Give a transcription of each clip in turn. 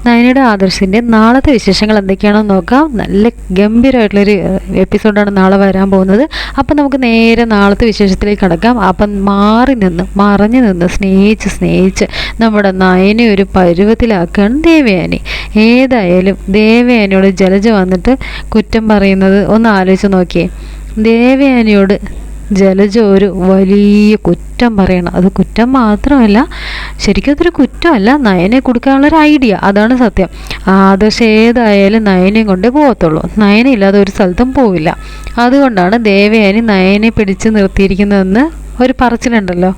നയനയുടെ ആദർശിൻ്റെ നാളത്തെ വിശേഷങ്ങൾ എന്തൊക്കെയാണെന്ന് നോക്കാം. നല്ല ഗംഭീരമായിട്ടുള്ളൊരു എപ്പിസോഡാണ് നാളെ വരാൻ പോകുന്നത്. അപ്പം നമുക്ക് നേരെ നാളത്തെ വിശേഷത്തിലേക്ക് കടക്കാം. അപ്പം മറഞ്ഞു നിന്ന് സ്നേഹിച്ച് നമ്മുടെ നയനെ ഒരു പരുവത്തിലാക്കുകയാണ് ദേവയാനി. ഏതായാലും ദേവയാനിയോട് ജലജ വന്നിട്ട് കുറ്റം പറയുന്നത് ഒന്ന് ആലോചിച്ച് നോക്കിയേ. ദേവയാനിയോട് ജലജ ഒരു വലിയ കുറ്റം പറയണം. അത് കുറ്റം മാത്രമല്ല, ശരിക്കും അതൊരു കുറ്റമല്ല, നയനെ കൊടുക്കാനുള്ളൊരു ഐഡിയ, അതാണ് സത്യം. ആദർശം ഏതായാലും നയനെയും കൊണ്ടേ പോകത്തുള്ളൂ. നയനില്ലാതെ ഒരു സ്ഥലത്തും പോവില്ല. അതുകൊണ്ടാണ് ദേവയാനി നയനെ പിടിച്ച് നിർത്തിയിരിക്കുന്നതെന്ന് ഒരു പറച്ചിലുണ്ടല്ലോ.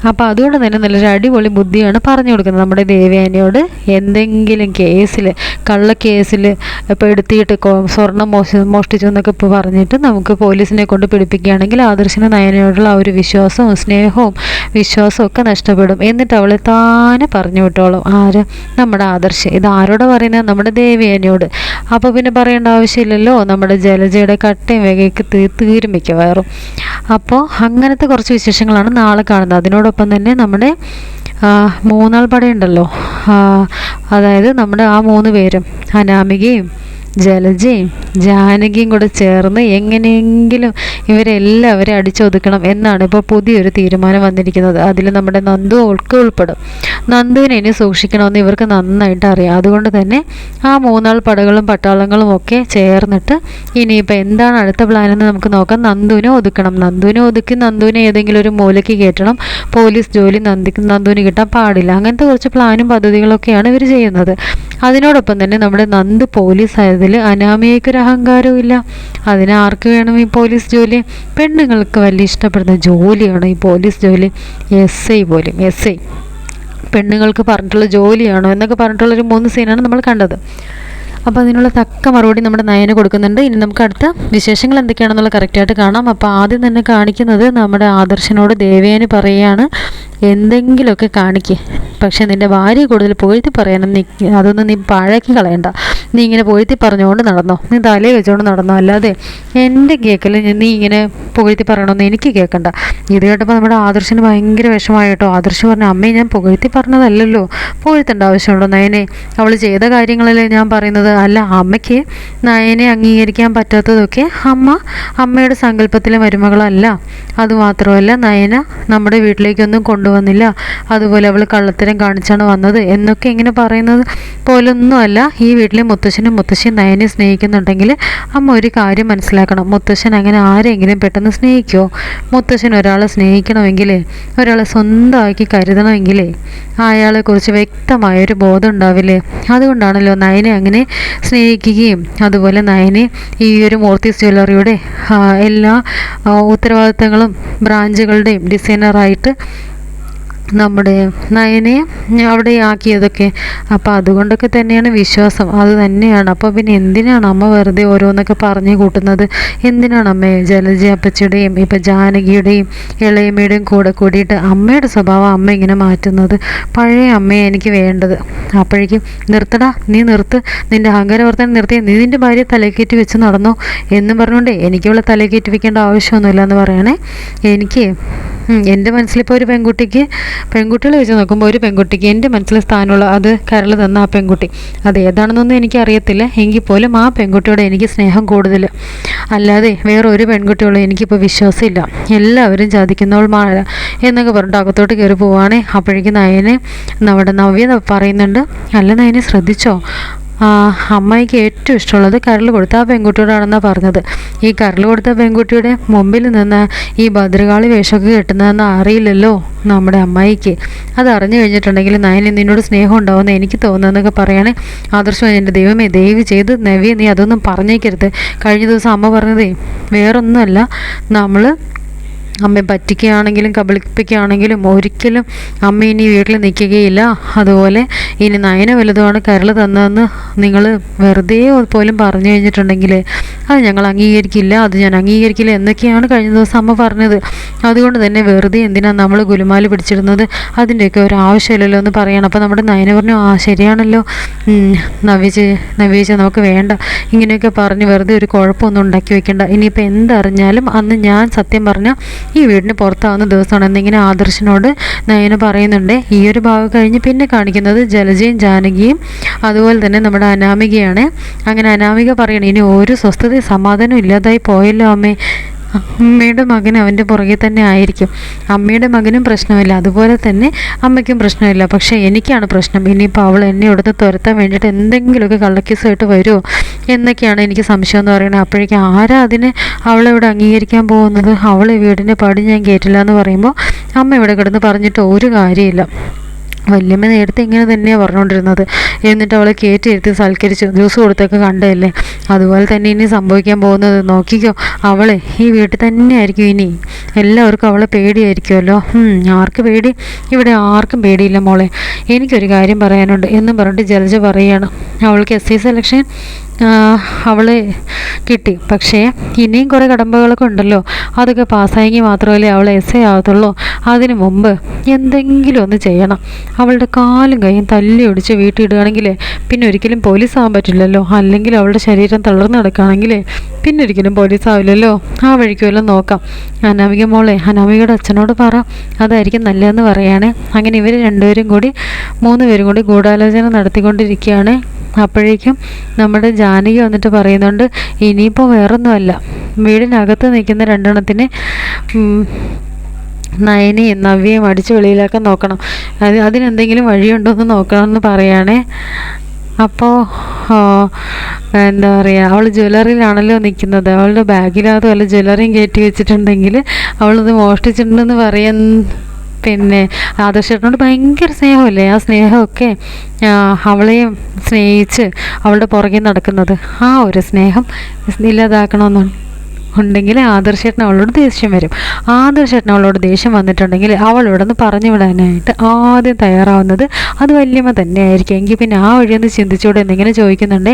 അപ്പോൾ അതുകൊണ്ട് തന്നെ നല്ലൊരു അടിപൊളി ബുദ്ധിയാണ് പറഞ്ഞു കൊടുക്കുന്നത് നമ്മുടെ ദേവയാനിയോട്. എന്തെങ്കിലും കേസിൽ, കള്ളക്കേസിൽ ഇപ്പോൾ എടുത്തിട്ട് സ്വർണം മോഷ്ടിച്ചു എന്നൊക്കെ ഇപ്പോൾ പറഞ്ഞിട്ട് നമുക്ക് പോലീസിനെ കൊണ്ട് പിടിപ്പിക്കുകയാണെങ്കിൽ ആദർശിന് നയനയോടുള്ള ആ ഒരു വിശ്വാസവും സ്നേഹവും വിശ്വാസവും ഒക്കെ നഷ്ടപ്പെടും. എന്നിട്ട് അവളെ താനെ പറഞ്ഞു വിട്ടോളും. ആര്? നമ്മുടെ ആദർശ്. ഇത് ആരോട് പറയുന്നത്? നമ്മുടെ ദേവയാനിയോട്. അപ്പോൾ പിന്നെ പറയേണ്ട ആവശ്യമില്ലല്ലോ. നമ്മുടെ ജലജയുടെ കട്ടയും വേഗയ്ക്ക് തീരും മിക്കവാറും. അപ്പോൾ അങ്ങനത്തെ കുറച്ച് വിശേഷങ്ങളാണ് നാളെ കാണുന്നത്. അതിനോടൊപ്പം തന്നെ നമ്മുടെ മൂന്നാൾ പടയുണ്ടല്ലോ, അതായത് നമ്മുടെ ആ 3 പേരും, അനാമികയും ജലജയും ജാനകിയും കൂടെ ചേർന്ന് എങ്ങനെയെങ്കിലും ഇവരെല്ലാവരും അടിച്ചൊതുക്കണം എന്നാണ് ഇപ്പോൾ പുതിയൊരു തീരുമാനം വന്നിരിക്കുന്നത്. അതിൽ നമ്മുടെ നന്ദു ഒക്കെ ഉൾപ്പെടും. നന്ദുവിനെ ഇനി സൂക്ഷിക്കണമെന്ന് ഇവർക്ക് നന്നായിട്ട് അറിയാം. അതുകൊണ്ട് തന്നെ ആ 3 പടകളും പട്ടാളങ്ങളും ഒക്കെ ചേർന്നിട്ട് ഇനിയിപ്പോൾ എന്താണ് അടുത്ത പ്ലാനെന്ന് നമുക്ക് നോക്കാം. നന്ദുവിനെ ഒതുക്കണം. നന്ദുവിനെ ഒതുക്കി നന്ദുവിനെ ഏതെങ്കിലും ഒരു മൂലയ്ക്ക് കയറ്റണം. പോലീസ് ജോലി നന്ദുവിന് കിട്ടാൻ പാടില്ല. അങ്ങനത്തെ കുറച്ച് പ്ലാനും പദ്ധതികളൊക്കെയാണ് ഇവർ ചെയ്യുന്നത്. അതിനോടൊപ്പം തന്നെ നമ്മുടെ നന്ദു പോലീസ് ആയതിൽ അനാമികയ്ക്കൊരു അഹങ്കാരവും ഇല്ല. അതിനാർക്ക് വേണം ഈ പോലീസ് ജോലി? പെണ്ണുങ്ങൾക്ക് വലിയ ഇഷ്ടപ്പെടുന്ന ജോലിയാണ് ഈ പോലീസ് ജോലി. SI പോലും SI പെണ്ണുങ്ങൾക്ക് പറഞ്ഞിട്ടുള്ള ജോലിയാണോ എന്നൊക്കെ പറഞ്ഞിട്ടുള്ളൊരു 3 സീനാണ് നമ്മൾ കണ്ടത്. അപ്പോൾ അതിനുള്ള തക്ക മറുപടി നമ്മുടെ നയന കൊടുക്കുന്നുണ്ട്. ഇനി നമുക്ക് അടുത്ത വിശേഷങ്ങൾ എന്തൊക്കെയാണെന്നുള്ള കറക്റ്റായിട്ട് കാണാം. അപ്പോൾ ആദ്യം തന്നെ കാണിക്കുന്നത് നമ്മുടെ ആദർശനോട് ദേവയാനി പറയുകയാണ്, എന്തെങ്കിലുമൊക്കെ കാണിക്കേ, പക്ഷെ നിൻ്റെ ഭാര്യ കൂടുതൽ പൊഴുത്തി പറയാനും അതൊന്നും നീ പാഴാക്കി കളയണ്ട. നീ ഇങ്ങനെ പൊഴുത്തി പറഞ്ഞുകൊണ്ട് നടന്നോ, നീ തലയിൽ വെച്ചുകൊണ്ട് നടന്നോ, അല്ലാതെ എൻ്റെ കേൾക്കൽ നീ ഇങ്ങനെ പൊഴുത്തി പറയണമെന്ന് എനിക്ക് കേൾക്കണ്ട. ഇത് കേട്ടപ്പോൾ നമ്മുടെ ആദർശന് ഭയങ്കര വിഷമമായി കേട്ടോ. ആദർശ് പറഞ്ഞു, അമ്മയെ ഞാൻ പൊഴുത്തി പറഞ്ഞതല്ലല്ലോ, പൊഴുത്തേണ്ട ആവശ്യമുണ്ടോ നയനെ? അവൾ ചെയ്ത കാര്യങ്ങളല്ലേ ഞാൻ പറയുന്നത്. അല്ല, അമ്മയ്ക്ക് നയനെ അംഗീകരിക്കാൻ പറ്റാത്തതൊക്കെ അമ്മയുടെ സങ്കല്പത്തിലെ മരുമകളല്ല. അതുമാത്രമല്ല, നയന നമ്മുടെ വീട്ടിലേക്കൊന്നും കൊണ്ടുവന്നില്ല, അതുപോലെ അവൾ കള്ളത്തരം കാണിച്ചാണ് വന്നത് എന്നൊക്കെ ഇങ്ങനെ പറയുന്നത് പോലൊന്നുമല്ല. ഈ വീട്ടിലെ മുത്തശ്ശനും മുത്തശ്ശിയും നയനെ സ്നേഹിക്കുന്നുണ്ടെങ്കിൽ അമ്മ ഒരു കാര്യം മനസ്സിലാക്കണം. മുത്തശ്ശൻ അങ്ങനെ ആരെങ്കിലും പെട്ടെന്ന് സ്നേഹിക്കുമോ? മുത്തശ്ശൻ ഒരാളെ സ്നേഹിക്കണമെങ്കിലേ, ഒരാളെ സ്വന്തമാക്കി കരുതണമെങ്കിലേ അയാളെക്കുറിച്ച് വ്യക്തമായൊരു ബോധം ഉണ്ടാവില്ലേ? അതുകൊണ്ടാണല്ലോ നയനെ അങ്ങനെ സ്നേഹിക്കുകയും അതുപോലെ നയനെ ഈ ഒരു മൂർത്തീസ് ജ്വല്ലറിയുടെ എല്ലാ ഉത്തരവാദിത്തങ്ങളും ബ്രാഞ്ചുകളുടെയും ഡിസൈനറായിട്ട് നമ്മുടെ നയനെ അവിടെ ആക്കിയതൊക്കെ. അപ്പോൾ അതുകൊണ്ടൊക്കെ തന്നെയാണ് വിശ്വാസം, അത് തന്നെയാണ്. അപ്പോൾ പിന്നെ എന്തിനാണ് അമ്മ വെറുതെ ഓരോന്നൊക്കെ പറഞ്ഞു കൂട്ടുന്നത്? എന്തിനാണ് അമ്മയെ ജലജ അപ്പച്ചിയുടെയും ഇപ്പം ജാനകിയുടെയും ഇളയമ്മയുടെയും കൂടെ കൂടിയിട്ട് അമ്മയുടെ സ്വഭാവം അമ്മ ഇങ്ങനെ മാറ്റുന്നത്? പഴയ അമ്മയെ എനിക്ക് വേണ്ടത്. അപ്പോഴേക്കും നിർത്തടാ, നീ നിർത്ത്, നിൻ്റെ അഹങ്കാരവർത്തനം നിർത്തി, നീ നിൻ്റെ ഭാര്യ തലക്കേറ്റി വെച്ച് നടന്നോ എന്നും പറഞ്ഞുകൊണ്ടേ എനിക്കുള്ള തലക്കേറ്റി വെക്കേണ്ട ആവശ്യമൊന്നുമില്ല എന്ന് പറയണേ. എനിക്ക് എൻ്റെ മനസ്സിലിപ്പോൾ ഒരു പെൺകുട്ടികളെ വെച്ച് നോക്കുമ്പോൾ ഒരു പെൺകുട്ടിക്ക് എൻ്റെ മനസ്സിൽ സ്ഥാനമുള്ള അത് കരൾ തന്ന ആ പെൺകുട്ടി, അത് ഏതാണെന്നൊന്നും എനിക്കറിയത്തില്ല. എങ്കിൽ പോലും ആ പെൺകുട്ടിയോട് എനിക്ക് സ്നേഹം കൂടുതൽ. അല്ലാതെ വേറെ ഒരു പെൺകുട്ടിയോട് എനിക്കിപ്പോൾ വിശ്വാസമില്ല. എല്ലാവരും ചതിക്കുന്നവൾ മാറ എന്നൊക്കെ പറഞ്ഞിട്ട് അകത്തോട്ട് കയറി പോവുകയാണേ. അപ്പോഴേക്കും നയനെ നമ്മുടെ നവ്യ പറയുന്നുണ്ട്, അല്ല നയനെ ശ്രദ്ധിച്ചോ, അമ്മായിക്ക് ഏറ്റവും ഇഷ്ടമുള്ളത് കരൾ കൊടുത്ത ആ പെൺകുട്ടിയോടാണെന്നാണ് പറഞ്ഞത്. ഈ കരൾ കൊടുത്ത പെൺകുട്ടിയുടെ മുമ്പിൽ നിന്ന് ഈ ഭദ്രകാളി വേഷമൊക്കെ കെട്ടുന്നതെന്ന് അറിയില്ലല്ലോ നമ്മുടെ അമ്മായിക്ക്. അത് അറിഞ്ഞു കഴിഞ്ഞിട്ടുണ്ടെങ്കിൽ നയന് നിന്നോട് സ്നേഹം ഉണ്ടാവുമെന്ന് എനിക്ക് തോന്നുന്നതെന്നൊക്കെ പറയണേ. ആദർശം, എൻ്റെ ദൈവമേ, ദയവ് ചെയ്ത് നവ്യ നീ അതൊന്നും പറഞ്ഞേക്കരുത്. കഴിഞ്ഞ ദിവസം അമ്മ പറഞ്ഞതേ വേറൊന്നുമല്ല, നമ്മൾ അമ്മയെ പറ്റിക്കുകയാണെങ്കിലും കബളിപ്പിക്കുകയാണെങ്കിലും ഒരിക്കലും അമ്മ ഇനി വീട്ടിൽ നിൽക്കുകയില്ല. അതുപോലെ ഇനി നയന വലുതുമാണ് കരൾ തന്നതെന്ന് നിങ്ങൾ വെറുതെ പോലും പറഞ്ഞു കഴിഞ്ഞിട്ടുണ്ടെങ്കിൽ അത് ഞങ്ങൾ അംഗീകരിക്കില്ല, അത് ഞാൻ അംഗീകരിക്കില്ല എന്നൊക്കെയാണ് കഴിഞ്ഞ ദിവസം അമ്മ പറഞ്ഞത്. അതുകൊണ്ട് തന്നെ വെറുതെ എന്തിനാണ് നമ്മൾ ഗുലുമാല് പിടിച്ചിടുന്നത്? അതിൻ്റെയൊക്കെ ഒരു ആവശ്യമില്ലല്ലോ എന്ന് പറയണം. അപ്പോൾ നമ്മുടെ നയന പറഞ്ഞു, ശരിയാണല്ലോ നവ്യേച്ച, നമുക്ക് വേണ്ട ഇങ്ങനെയൊക്കെ പറഞ്ഞ് വെറുതെ ഒരു കുഴപ്പമൊന്നും ഉണ്ടാക്കി വെക്കേണ്ട. ഇനിയിപ്പോൾ എന്തറിഞ്ഞാലും അന്ന് ഞാൻ സത്യം പറഞ്ഞാൽ ഈ വീടിന് പുറത്താവുന്ന ദിവസമാണ് എന്നിങ്ങനെ ആദർശനോട് നയന പറയുന്നുണ്ട്. ഈ ഒരു ഭാഗം കഴിഞ്ഞ് പിന്നെ കാണിക്കുന്നത് ജലജയും ജാനകിയും അതുപോലെ തന്നെ നമ്മുടെ അനാമികയാണ്. അങ്ങനെ അനാമിക പറയണം, ഇനി ഒരു സ്വസ്ഥതയും സമാധാനവും ഇല്ലാതായി പോയല്ലോ അമ്മേ. അമ്മയുടെ മകൻ അവൻ്റെ പുറകെ തന്നെ ആയിരിക്കും. അമ്മയുടെ മകനും പ്രശ്നമില്ല, അതുപോലെ തന്നെ അമ്മയ്ക്കും പ്രശ്നമില്ല. പക്ഷേ എനിക്കാണ് പ്രശ്നം. ഇനിയിപ്പോൾ അവൾ എന്നെ ഇവിടുന്ന് തുരത്താൻ വേണ്ടിയിട്ട് എന്തെങ്കിലുമൊക്കെ കള്ളക്കേസുമായിട്ട് വരുമോ എന്നൊക്കെയാണ് എനിക്ക് സംശയം എന്ന് പറയുന്നത്. അപ്പോഴേക്കും ആരാ അതിന് അവളെ ഇവിടെ അംഗീകരിക്കാൻ പോകുന്നത്? അവളെ വീടിൻ്റെ പടി ഞാൻ കേട്ടില്ല എന്ന് പറയുമ്പോൾ അമ്മ ഇവിടെ കിടന്ന് പറഞ്ഞിട്ട് ഒരു കാര്യമില്ല. വല്യമ്മ നേരത്തെ ഇങ്ങനെ തന്നെയാണ് പറഞ്ഞുകൊണ്ടിരുന്നത്. എന്നിട്ട് അവളെ കയറ്റിയിരുത്തി സൽക്കരിച്ചു ജ്യൂസ് കൊടുത്തൊക്കെ കണ്ടതല്ലേ. അതുപോലെ തന്നെ ഇനി സംഭവിക്കാൻ പോകുന്നത് നോക്കിക്കോ. അവളെ ഈ വീട്ടിൽ തന്നെ ആയിരിക്കും ഇനി. എല്ലാവർക്കും അവളെ പേടിയായിരിക്കുമല്ലോ. ആർക്ക് പേടി? ഇവിടെ ആർക്കും പേടിയില്ല മോളെ. എനിക്കൊരു കാര്യം പറയാനുണ്ട് എന്നും പറഞ്ഞിട്ട് ജലജ പറയുകയാണ്. അവൾക്ക് SI സെലക്ഷൻ അവളെ കിട്ടി, പക്ഷേ ഇനിയും കുറേ കടമ്പകളൊക്കെ ഉണ്ടല്ലോ. അതൊക്കെ പാസ്സായെങ്കിൽ മാത്രമല്ലേ അവൾ SI ആകത്തുള്ളൂ. അതിനു മുമ്പ് എന്തെങ്കിലും ഒന്ന് ചെയ്യണം. അവളുടെ കാലും കൈയും തല്ലി ഒടിച്ച് വീട്ടിടുകയാണെങ്കിൽ പിന്നെ ഒരിക്കലും പോലീസ് ആകാൻ പറ്റില്ലല്ലോ. അല്ലെങ്കിൽ അവളുടെ ശരീരം തളർന്നു കിടക്കുകയാണെങ്കിൽ പിന്നെ ഒരിക്കലും പോലീസ് ആവില്ലല്ലോ. ആ വഴിക്കുമല്ലോ നോക്കാം. അനാമിക മോളെ അനാമികയുടെ അച്ഛനോട് പറ, അതായിരിക്കും നല്ലതെന്ന് പറയുകയാണ്. അങ്ങനെ ഇവർ രണ്ടുപേരും കൂടി 3 പേരും കൂടി ഗൂഢാലോചന നടത്തിക്കൊണ്ടിരിക്കുകയാണ്. അപ്പോഴേക്കും നമ്മുടെ ജാനകി വന്നിട്ട് പറയുന്നുണ്ട്, ഇനിയിപ്പോൾ വേറൊന്നുമല്ല, വീടിനകത്ത് നിൽക്കുന്ന 2 എണ്ണത്തിന് നയനയും നവ്യയും അടിച്ച് വെളിയിലാക്കാൻ നോക്കണം. അതിനെന്തെങ്കിലും വഴിയുണ്ടോ എന്ന് നോക്കണമെന്ന് പറയുകയാണേ. അപ്പോൾ എന്താ പറയുക, അവൾ ജ്വല്ലറിയിലാണല്ലോ നിൽക്കുന്നത്. അവളുടെ ബാഗിലകത്ത് വല്ല ജ്വല്ലറിയും കയറ്റി വെച്ചിട്ടുണ്ടെങ്കിൽ അവളത് മോഷ്ടിച്ചിട്ടുണ്ടെന്ന് പറയാൻ. പിന്നെ ആദർശേട്ടനോട് ഭയങ്കര സ്നേഹമല്ലേ. ആ സ്നേഹമൊക്കെ അവളെയും സ്നേഹിച്ച് അവളുടെ പുറകെ നടക്കുന്നത്, ആ ഒരു സ്നേഹം ഇല്ലാതാക്കണമെന്നാണ് ഉണ്ടെങ്കിൽ ആദർശേട്ടൻ അവളോട് ദേഷ്യം വരും. ആദർശേട്ടൻ അവളോട് ദേഷ്യം വന്നിട്ടുണ്ടെങ്കിൽ അവളിവിടെ നിന്ന് പറഞ്ഞു വിടാനായിട്ട് ആദ്യം തയ്യാറാവുന്നത് അത് വല്യമ്മ തന്നെയായിരിക്കും. എങ്കിൽ പിന്നെ ആ വഴിയൊന്ന് ചിന്തിച്ചൂടെ എന്നിങ്ങനെ ചോദിക്കുന്നുണ്ട്.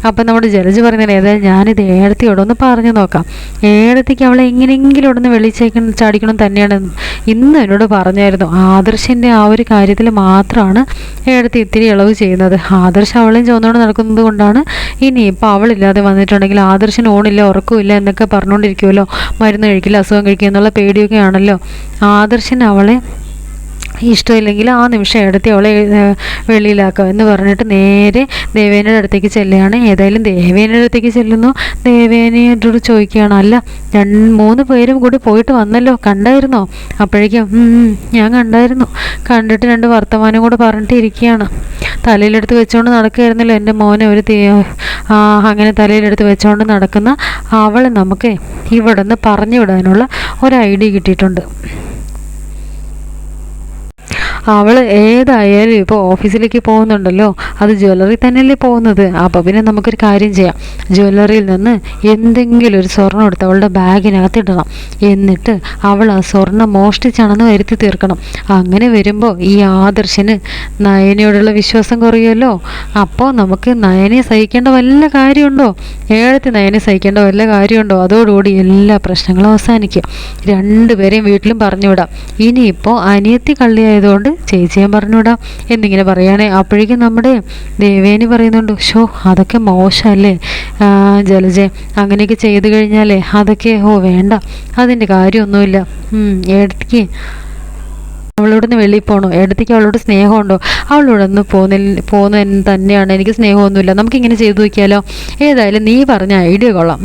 അപ്പം നമ്മുടെ ജലജ് പറയുന്നത്, ഏതായാലും ഞാനിത് ഏടത്തിയോടൊന്ന് പറഞ്ഞു നോക്കാം. ഏടത്തിക്ക് അവളെ എങ്ങനെയെങ്കിലും ഇവിടെ നിന്ന് വെളിച്ചേക്കണം ചാടിക്കണം തന്നെയാണ് ഇന്ന് എന്നോട് പറഞ്ഞായിരുന്നു. ആദർശൻ്റെ ആ ഒരു കാര്യത്തിൽ മാത്രമാണ് ഏടത്തി ഇത്തിരി ഇളവ് ചെയ്യുന്നത്. ആദർശം അവളെയും ചോദിച്ചുകൊണ്ട് നടക്കുന്നത് കൊണ്ടാണ് ഇനിയിപ്പോൾ അവളില്ലാതെ വന്നിട്ടുണ്ടെങ്കിൽ ആദർശന് ഊണില്ല ഉറക്കമില്ല എന്നൊക്കെ പറഞ്ഞുകൊണ്ടിരിക്കുമല്ലോ. മരുന്ന് കഴിക്കില്ല, അസുഖം കഴിക്കുക എന്നുള്ള പേടിയൊക്കെ ആണല്ലോ. ആദർശന് അവളെ ഇഷ്ടമില്ലെങ്കിൽ ആ നിമിഷം എടുത്തി അവളെ വെളിയിലാക്കാം എന്ന് പറഞ്ഞിട്ട് നേരെ ദേവേനയുടെ അടുത്തേക്ക് ചെല്ലുകയാണ്. ഏതായാലും ദേവേനയുടെ അടുത്തേക്ക് ചെല്ലുന്നു. ദേവേനയോട് ചോദിക്കുകയാണ്, അല്ല 3 പേരും കൂടി പോയിട്ട് വന്നല്ലോ, കണ്ടായിരുന്നോ? അപ്പോഴേക്കും ഞാൻ കണ്ടായിരുന്നു. കണ്ടിട്ട് 2 വർത്തമാനം കൂടെ പറഞ്ഞിട്ട് ഇരിക്കുകയാണ്. തലയിലെടുത്ത് വെച്ചുകൊണ്ട് നടക്കുകയായിരുന്നല്ലോ എൻ്റെ മോനെ. അങ്ങനെ തലയിലെടുത്ത് വെച്ചുകൊണ്ട് നടക്കുന്ന അവളെ നമുക്ക് ഇവിടെ നിന്ന് പറഞ്ഞു വിടാനുള്ള ഒരു ഐഡിയ കിട്ടിയിട്ടുണ്ട്. അവൾ ഏതായാലും ഇപ്പോൾ ഓഫീസിലേക്ക് പോകുന്നുണ്ടല്ലോ, അത് ജ്വല്ലറി തന്നെയല്ലേ പോകുന്നത്. അപ്പോൾ പിന്നെ നമുക്കൊരു കാര്യം ചെയ്യാം, ജ്വല്ലറിയിൽ നിന്ന് എന്തെങ്കിലും ഒരു സ്വർണ്ണം എടുത്ത് അവളുടെ ബാഗിനകത്ത് ഇടണം. എന്നിട്ട് അവൾ ആ സ്വർണ്ണം മോഷ്ടിച്ചാണെന്ന് വരുത്തി തീർക്കണം. അങ്ങനെ വരുമ്പോൾ ഈ ആദർശന് നയനയോടുള്ള വിശ്വാസം കുറയുമല്ലോ. അപ്പോൾ നമുക്ക് നയനെ സഹിക്കേണ്ട വല്ല കാര്യമുണ്ടോ? ഏഴത്തി നയനെ സഹിക്കേണ്ട വല്ല കാര്യമുണ്ടോ? അതോടുകൂടി എല്ലാ പ്രശ്നങ്ങളും അവസാനിക്കും. 2 പേരെയും വീട്ടിലും പറഞ്ഞുവിടാം. ഇനിയിപ്പോൾ അനിയത്തി കള്ളിയായതുകൊണ്ട് ചേച്ചി ഞാൻ പറഞ്ഞുവിടാം എന്നിങ്ങനെ പറയുകയാണെ. അപ്പോഴേക്കും നമ്മുടെ ദേവേനി പറയുന്നുണ്ട്, അതൊക്കെ മോശമല്ലേ ജലജെ, അങ്ങനെയൊക്കെ ചെയ്തു കഴിഞ്ഞാലേ അതൊക്കെ വേണ്ട, അതിൻ്റെ കാര്യമൊന്നുമില്ല. ഏടത്തിക്ക് അവളോടൊന്ന് വെളിയിൽ പോകണോ? ഏടത്തേക്ക് അവളോട് സ്നേഹമുണ്ടോ? അവളോടൊന്ന് പോകുന്ന തന്നെയാണ്. എനിക്ക് സ്നേഹമൊന്നുമില്ല. നമുക്കിങ്ങനെ ചെയ്തു നോക്കിയാലോ? ഏതായാലും നീ പറഞ്ഞ ഐഡിയ കൊള്ളാം.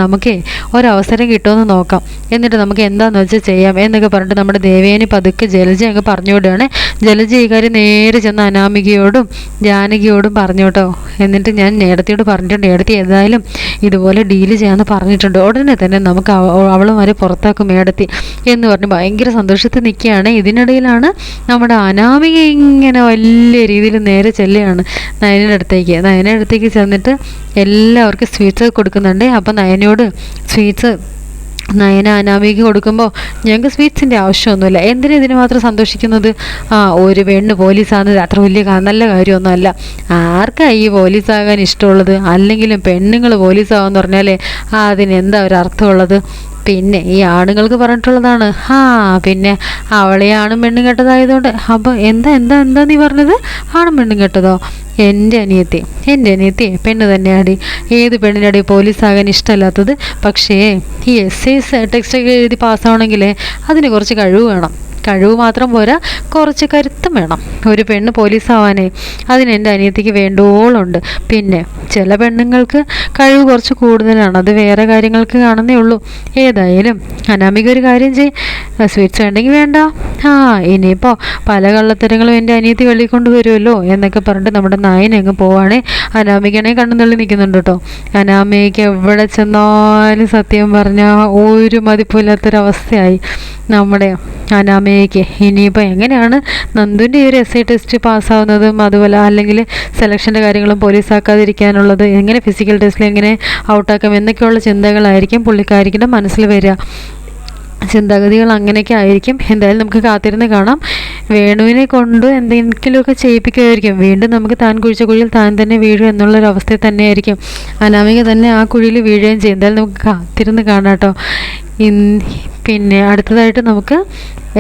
നമുക്ക് ഒരവസരം കിട്ടുമെന്ന് നോക്കാം. എന്നിട്ട് നമുക്ക് എന്താണെന്ന് വെച്ചാൽ ചെയ്യാം എന്നൊക്കെ പറഞ്ഞിട്ട് നമ്മുടെ ദേവേനി പതുക്കെ ജലജ അങ്ങ് പറഞ്ഞു വിടുകയാണ്. ജലജ ഈ കാര്യം നേരെ ചെന്ന് അനാമികയോടും ജാനകിയോടും പറഞ്ഞു കേട്ടോ. എന്നിട്ട് ഞാൻ ഏടത്തിയോട് പറഞ്ഞിട്ടുണ്ട്, ഏടത്തി ഏതായാലും ഇതുപോലെ ഡീല് ചെയ്യാമെന്ന് പറഞ്ഞിട്ടുണ്ട്. ഉടനെ തന്നെ നമുക്ക് അവളും വരെ പുറത്താക്കും ഏടത്തി എന്ന് പറഞ്ഞ് ഭയങ്കര സന്തോഷത്തിൽ നിൽക്കുകയാണ്. ഇതിനിടയിലാണ് നമ്മുടെ അനാമിക ഇങ്ങനെ വലിയ രീതിയിൽ നേരെ ചെല്ലുകയാണ് നയനയുടെ അടുത്തേക്ക് ചെന്നിട്ട് എല്ലാവർക്കും സ്വീറ്റ്സ് കൊടുക്കുന്നുണ്ട്. അപ്പം നയനയോട് സ്വീറ്റ്സ് നയന അനാമിക കൊടുക്കുമ്പോൾ ഞങ്ങൾക്ക് സ്വീറ്റ്സിൻ്റെ ആവശ്യമൊന്നുമില്ല, എന്തിനാ ഇതിന് മാത്രം സന്തോഷിക്കുന്നത്? ഒരു പെണ്ണ് പോലീസാകുന്നത് അത്ര വലിയ നല്ല കാര്യമൊന്നുമല്ല. ആർക്കാണ് ഈ പോലീസാകാൻ ഇഷ്ടമുള്ളത്? അല്ലെങ്കിലും പെണ്ണുങ്ങൾ പോലീസാകാമെന്ന് പറഞ്ഞാലേ അതിനെന്താ ഒരു അർത്ഥമുള്ളത്? പിന്നെ ഈ ആണുങ്ങൾക്ക് പറഞ്ഞിട്ടുള്ളതാണ്, പിന്നെ അവളെ ആണും പെണ്ണും കെട്ടതായതുകൊണ്ട്. അപ്പോൾ എന്താ നീ പറഞ്ഞത്? ആണും പെണ്ണും കെട്ടതോ? എൻ്റെ അനിയത്തി പെണ്ണ് തന്നെയാടി. ഏത് പെണ്ണിനടി പോലീസാകാൻ ഇഷ്ടമല്ലാത്തത്? പക്ഷേ ഈ എസ്ഐസ് ടെക്സ്റ്റൊക്കെ എഴുതി പാസ്സാവണമെങ്കിൽ അതിന് കുറച്ച് കഴിവ് വേണം. കഴിവ് മാത്രം പോരാ, കുറച്ച് കരുത്തും വേണം ഒരു പെണ്ണ് പോലീസാവാനേ. അതിന് എൻ്റെ അനിയത്തിക്ക് വേണ്ടോളുണ്ട്. പിന്നെ ചില പെണ്ണുങ്ങൾക്ക് കഴിവ് കുറച്ച് കൂടുതലാണ്, അത് വേറെ കാര്യങ്ങൾക്ക് കാണുന്നേ ഉള്ളൂ. ഏതായാലും അനാമിക ഒരു കാര്യം സ്വീറ്റ്സ് വേണ്ടെങ്കിൽ വേണ്ട. ഇനിയിപ്പോൾ പല കള്ളത്തരങ്ങളും എൻ്റെ അനിയത്തി വെളിക്കൊണ്ട് വരുമല്ലോ എന്നൊക്കെ പറഞ്ഞിട്ട് നമ്മുടെ നായനെ അങ്ങ് പോവാണേ. അനാമികനെ കണ്ണു തള്ളി നിൽക്കുന്നുണ്ട് കേട്ടോ. അനാമികയ്ക്ക് എവിടെ ചെന്നാലും സത്യം പറഞ്ഞാൽ ഒരു മതിപ്പില്ലാത്തൊരവസ്ഥയായി നമ്മുടെ അനാമികയ്ക്ക്. ഇനിയിപ്പോൾ എങ്ങനെയാണ് നന്ദുവിൻ്റെ ഈ ഒരു എസ്ഐ ടെസ്റ്റ് പാസ്സാവുന്നതും അതുപോലെ അല്ലെങ്കിൽ സെലക്ഷൻ്റെ കാര്യങ്ങളും പോലീസാക്കാതിരിക്കാനുള്ളത്, എങ്ങനെ ഫിസിക്കൽ ടെസ്റ്റിൽ എങ്ങനെ ഔട്ടാക്കാം എന്നൊക്കെയുള്ള ചിന്തകളായിരിക്കും പുള്ളിക്കാരിയുടെ മനസ്സിൽ വരിക. ചിന്താഗതികൾ അങ്ങനെയൊക്കെ ആയിരിക്കും. എന്തായാലും നമുക്ക് കാത്തിരുന്ന് കാണാം. വേണുവിനെ കൊണ്ട് എന്തെങ്കിലുമൊക്കെ ചെയ്യിപ്പിക്കുമായിരിക്കും. വീണ്ടും നമുക്ക് താൻ കുഴിച്ച കുഴിയിൽ താൻ തന്നെ വീഴും എന്നുള്ളൊരവസ്ഥയിൽ തന്നെയായിരിക്കും അനാമിക തന്നെ ആ കുഴിയിൽ വീഴുകയും ചെയ്യും. എന്തായാലും നമുക്ക് കാത്തിരുന്ന് കാണാം കേട്ടോ. പിന്നെ അടുത്തതായിട്ട് നമുക്ക്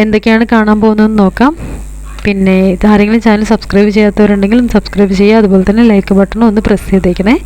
എന്തൊക്കെയാണ് കാണാൻ പോകുന്നതെന്ന് നോക്കാം. പിന്നെ ആരെങ്കിലും ചാനൽ സബ്സ്ക്രൈബ് ചെയ്യാത്തവരുണ്ടെങ്കിൽ സബ്സ്ക്രൈബ് ചെയ്യുക. അതുപോലെ തന്നെ ലൈക്ക് ബട്ടണും ഒന്ന് പ്രസ് ചെയ്തേക്കണേ.